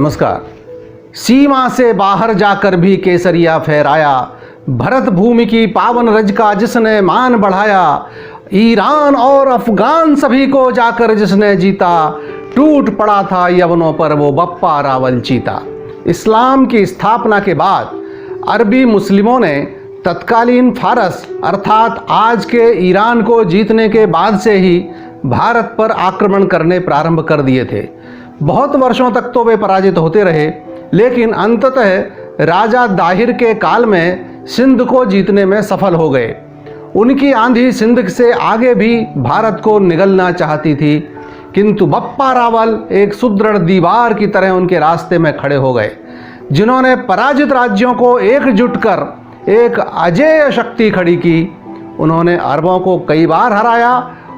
नमस्कार। सीमा से बाहर जाकर भी केसरिया फहराया, भरत भूमि की पावन रज का जिसने मान बढ़ाया। ईरान और अफगान सभी को जाकर जिसने जीता, टूट पड़ा था यवनों पर वो बप्पा रावल चीता। इस्लाम की स्थापना के बाद अरबी मुस्लिमों ने तत्कालीन फारस अर्थात आज के ईरान को जीतने के बाद से ही भारत पर आक्रमण करने प्रारंभ कर दिए थे। बहुत वर्षों तक तो वे पराजित होते रहे, लेकिन अंततः राजा दाहिर के काल में सिंध को जीतने में सफल हो गए। उनकी आंधी सिंध से आगे भी भारत को निगलना चाहती थी, किंतु बप्पा रावल एक सुदृढ़ दीवार की तरह उनके रास्ते में खड़े हो गए, जिन्होंने पराजित राज्यों को एकजुट कर एक अजेय शक्ति खड़ी की। उन्होंने अरबों को कई बार हराया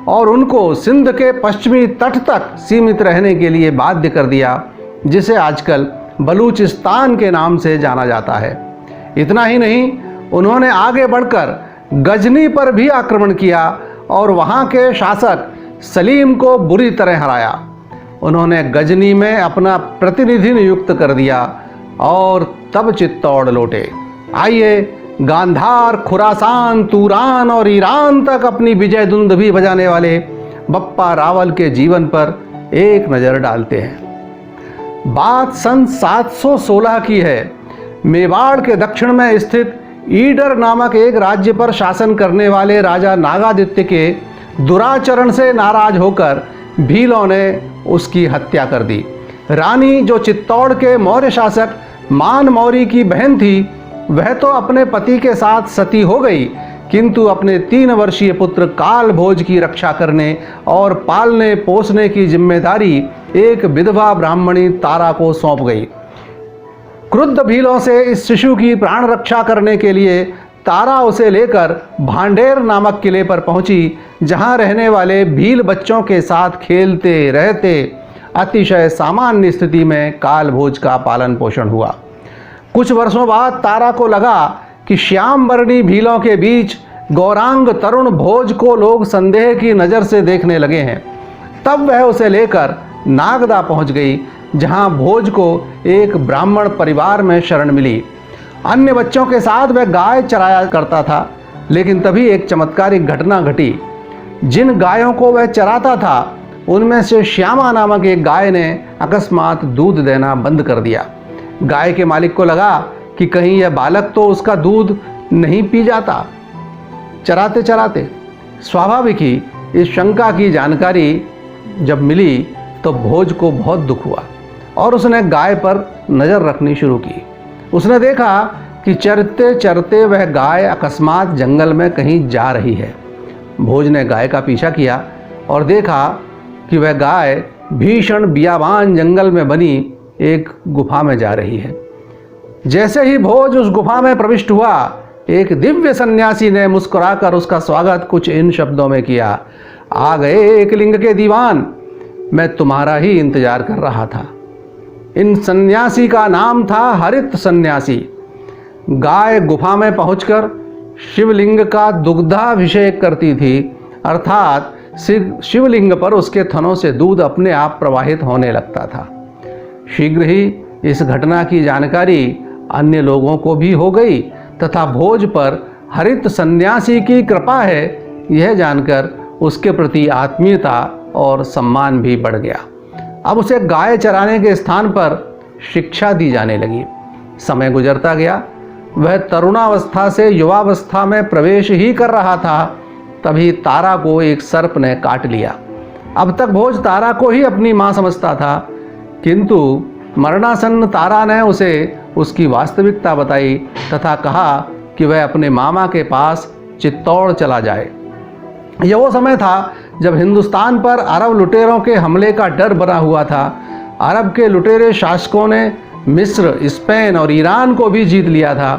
और उनको सिंध के पश्चिमी तट तक सीमित रहने के लिए बाध्य कर दिया, जिसे आजकल बलूचिस्तान के नाम से जाना जाता है। इतना ही नहीं, उन्होंने आगे बढ़कर गजनी पर भी आक्रमण किया और वहाँ के शासक सलीम को बुरी तरह हराया। उन्होंने गजनी में अपना प्रतिनिधि नियुक्त कर दिया और तब चित्तौड़ लौटे। आइए गांधार, खुरासान, तूरान और ईरान तक अपनी विजय दुंदुभी बजाने वाले बप्पा रावल के जीवन पर एक नज़र डालते हैं। बात सन 716 की है। मेवाड़ के दक्षिण में स्थित ईडर नामक एक राज्य पर शासन करने वाले राजा नागादित्य के दुराचरण से नाराज होकर भीलों ने उसकी हत्या कर दी। रानी, जो चित्तौड़ के मौर्य शासक मान मौर्य की बहन थी, वह तो अपने पति के साथ सती हो गई, किंतु अपने 3 वर्षीय पुत्र काल भोज की रक्षा करने और पालने पोसने की जिम्मेदारी एक विधवा ब्राह्मणी तारा को सौंप गई। क्रुद्ध भीलों से इस शिशु की प्राण रक्षा करने के लिए तारा उसे लेकर भांडेर नामक किले पर पहुंची, जहां रहने वाले भील बच्चों के साथ खेलते रहते अतिशय सामान्य स्थिति में काल भोज का पालन पोषण हुआ। कुछ वर्षों बाद तारा को लगा कि श्याम वर्णी भीलों के बीच गौरांग तरुण भोज को लोग संदेह की नज़र से देखने लगे हैं। तब वह उसे लेकर नागदा पहुंच गई, जहां भोज को एक ब्राह्मण परिवार में शरण मिली। अन्य बच्चों के साथ वह गाय चराया करता था, लेकिन तभी एक चमत्कारिक घटना घटी। जिन गायों को वह चराता था, उनमें से श्यामा नामक एक गाय ने अकस्मात दूध देना बंद कर दिया। गाय के मालिक को लगा कि कहीं यह बालक तो उसका दूध नहीं पी जाता। चराते चराते स्वाभाविक ही इस शंका की जानकारी जब मिली तो भोज को बहुत दुख हुआ और उसने गाय पर नज़र रखनी शुरू की। उसने देखा कि चरते चरते वह गाय अकस्मात जंगल में कहीं जा रही है। भोज ने गाय का पीछा किया और देखा कि वह गाय भीषण बियाबान जंगल में बनी एक गुफा में जा रही है। जैसे ही भोज उस गुफा में प्रविष्ट हुआ, एक दिव्य सन्यासी ने मुस्कुराकर उसका स्वागत कुछ इन शब्दों में किया। आ गए एक लिंग के दीवान, मैं तुम्हारा ही इंतजार कर रहा था। इन सन्यासी का नाम था हरित सन्यासी। गाय गुफा में पहुंचकर शिवलिंग का दुग्धाभिषेक करती थी, अर्थात शिवलिंग पर उसके थनों से दूध अपने आप प्रवाहित होने लगता था। शीघ्र ही इस घटना की जानकारी अन्य लोगों को भी हो गई तथा भोज पर हरित सन्यासी की कृपा है, यह जानकर उसके प्रति आत्मीयता और सम्मान भी बढ़ गया। अब उसे गाय चराने के स्थान पर शिक्षा दी जाने लगी। समय गुजरता गया, वह तरुणावस्था से युवावस्था में प्रवेश ही कर रहा था, तभी तारा को एक सर्प ने काट लिया। अब तक भोज तारा को ही अपनी माँ समझता था, किंतु मरणासन्न तारा ने उसे उसकी वास्तविकता बताई तथा कहा कि वह अपने मामा के पास चित्तौड़ चला जाए। यह वो समय था जब हिंदुस्तान पर अरब लुटेरों के हमले का डर बना हुआ था। अरब के लुटेरे शासकों ने मिस्र, स्पेन और ईरान को भी जीत लिया था।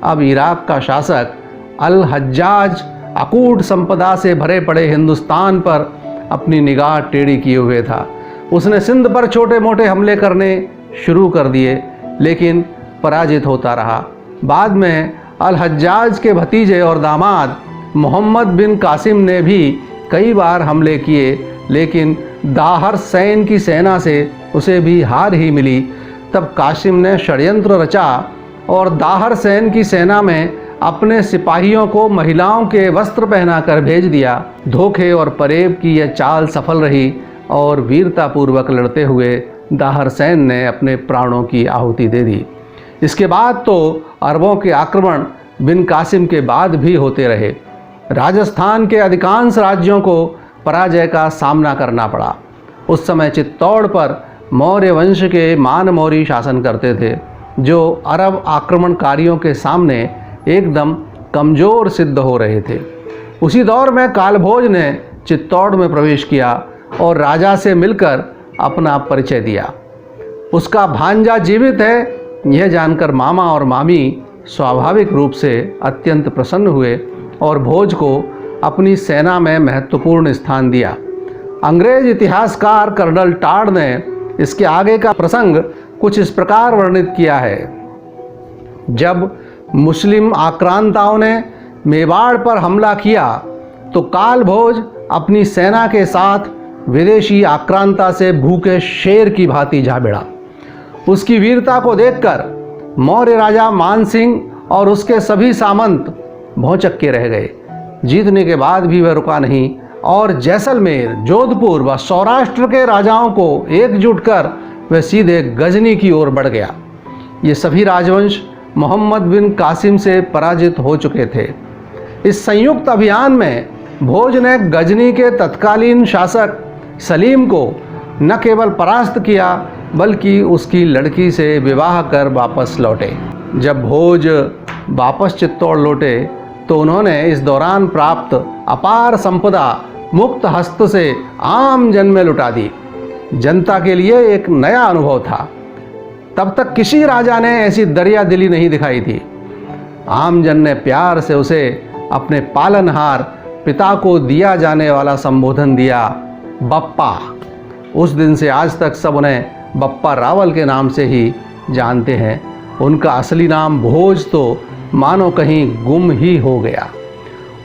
अब इराक का शासक अल हज्जाज अकूट संपदा से भरे पड़े हिंदुस्तान पर अपनी निगाह टेढ़ी किए हुए था। उसने सिंध पर छोटे मोटे हमले करने शुरू कर दिए, लेकिन पराजित होता रहा। बाद में अल हज्जाज के भतीजे और दामाद मोहम्मद बिन कासिम ने भी कई बार हमले किए, लेकिन दाहर सैन की सेना से उसे भी हार ही मिली तब कासिम ने षड्यंत्र रचा और दाहर सेन की सेना में अपने सिपाहियों को महिलाओं के वस्त्र पहनाकर भेज दिया। धोखे और फरेब की यह चाल सफल रही और वीरतापूर्वक लड़ते हुए दाहर सेन ने अपने प्राणों की आहुति दे दी। इसके बाद तो अरबों के आक्रमण बिन कासिम के बाद भी होते रहे। राजस्थान के अधिकांश राज्यों को पराजय का सामना करना पड़ा। उस समय चित्तौड़ पर मौर्य वंश के मानमौरी शासन करते थे, जो अरब आक्रमणकारियों के सामने एकदम कमज़ोर सिद्ध हो रहे थे। उसी दौर में कालभोज ने चित्तौड़ में प्रवेश किया और राजा से मिलकर अपना परिचय दिया। उसका भांजा जीवित है, यह जानकर मामा और मामी स्वाभाविक रूप से अत्यंत प्रसन्न हुए और भोज को अपनी सेना में महत्वपूर्ण स्थान दिया। अंग्रेज इतिहासकार कर्नल टाड ने इसके आगे का प्रसंग कुछ इस प्रकार वर्णित किया है। जब मुस्लिम आक्रांताओं ने मेवाड़ पर हमला किया तो कालभोज अपनी सेना के साथ विदेशी आक्रांता से भूखे शेर की भांति जा भिड़ा। उसकी वीरता को देखकर मौर्य राजा मानसिंह और उसके सभी सामंत भौंचक्के रह गए। जीतने के बाद भी वह रुका नहीं और जैसलमेर, जोधपुर व सौराष्ट्र के राजाओं को एकजुट कर वह सीधे गजनी की ओर बढ़ गया। ये सभी राजवंश मोहम्मद बिन कासिम से पराजित हो चुके थे। इस संयुक्त अभियान में भोज ने गजनी के तत्कालीन शासक सलीम को न केवल परास्त किया बल्कि उसकी लड़की से विवाह कर वापस लौटे। जब भोज वापस चित्तौड़ लौटे तो उन्होंने इस दौरान प्राप्त अपार संपदा मुक्त हस्त से आम जन में लुटा दी। जनता के लिए एक नया अनुभव था। तब तक किसी राजा ने ऐसी दरिया दिली नहीं दिखाई थी। आम जन ने प्यार से उसे अपने पालनहार पिता को दिया जाने वाला संबोधन दिया, बप्पा। उस दिन से आज तक सब उन्हें बप्पा रावल के नाम से ही जानते हैं। उनका असली नाम भोज तो मानो कहीं गुम ही हो गया।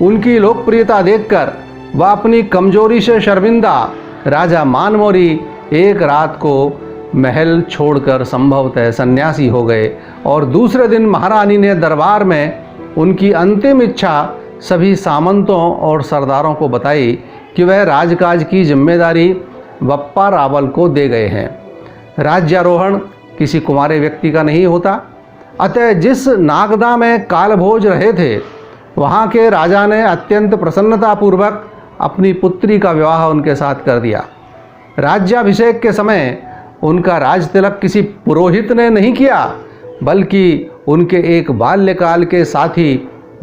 उनकी लोकप्रियता देखकर वह अपनी कमजोरी से शर्मिंदा राजा मानमौरी एक रात को महल छोड़कर संभवतः सन्यासी हो गए और दूसरे दिन महारानी ने दरबार में उनकी अंतिम इच्छा सभी सामंतों और सरदारों को बताई कि वह राजकाज की जिम्मेदारी बप्पा रावल को दे गए हैं। राज्यारोहण किसी कुंवारे व्यक्ति का नहीं होता, अतः जिस नागदा में कालभोज रहे थे वहाँ के राजा ने अत्यंत प्रसन्नतापूर्वक अपनी पुत्री का विवाह उनके साथ कर दिया। राज्याभिषेक के समय उनका राजतिलक किसी पुरोहित ने नहीं किया बल्कि उनके एक बाल्यकाल के साथी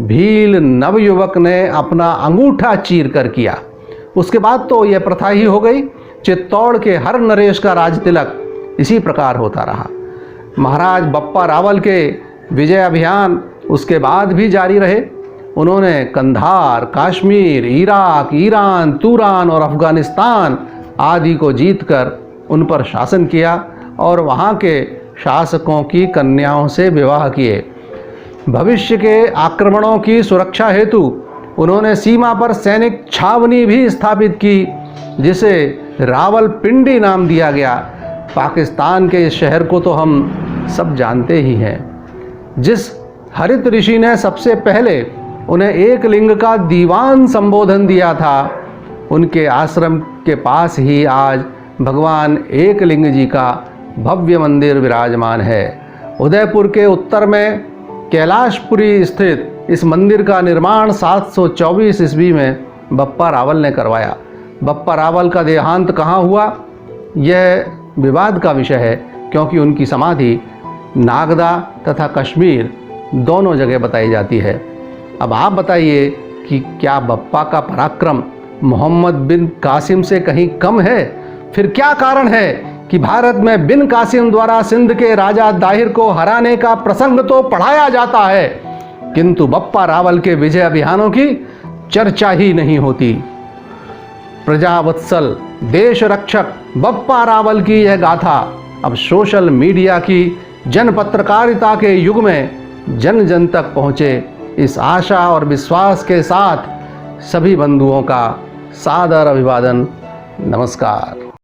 भील नवयुवक ने अपना अंगूठा चीर कर किया। उसके बाद तो यह प्रथा ही हो गई। चित्तौड़ के हर नरेश का राजतिलक इसी प्रकार होता रहा। महाराज बप्पा रावल के विजय अभियान उसके बाद भी जारी रहे। उन्होंने Kandahar, Kashmir, Iraq, Iran, Turan और अफगानिस्तान आदि को जीतकर उन पर शासन किया और वहाँ के शासकों की कन्याओं से विवाह किए। भविष्य के आक्रमणों की सुरक्षा हेतु उन्होंने सीमा पर सैनिक छावनी भी स्थापित की, जिसे रावलपिंडी नाम दिया गया। पाकिस्तान के इस शहर को तो हम सब जानते ही हैं। जिस हरित ऋषि ने सबसे पहले उन्हें एक लिंग का दीवान संबोधन दिया था, उनके आश्रम के पास ही आज भगवान एकलिंग जी का भव्य मंदिर विराजमान है। उदयपुर के उत्तर में कैलाशपुरी स्थित इस मंदिर का निर्माण 724 ईस्वी में बप्पा रावल ने करवाया। बप्पा रावल का देहांत कहाँ हुआ, यह विवाद का विषय है, क्योंकि उनकी समाधि नागदा तथा कश्मीर दोनों जगह बताई जाती है। अब आप बताइए कि क्या बप्पा का पराक्रम मोहम्मद बिन कासिम से कहीं कम है? फिर क्या कारण है कि भारत में बिन कासिम द्वारा सिंध के राजा दाहिर को हराने का प्रसंग तो पढ़ाया जाता है, किंतु बप्पा रावल के विजय अभियानों की चर्चा ही नहीं होती। प्रजावत्सल देश रक्षक बप्पा रावल की यह गाथा अब सोशल मीडिया की जन पत्रकारिता के युग में जन जन तक पहुँचे, इस आशा और विश्वास के साथ सभी बंधुओं का सादर अभिवादन। नमस्कार।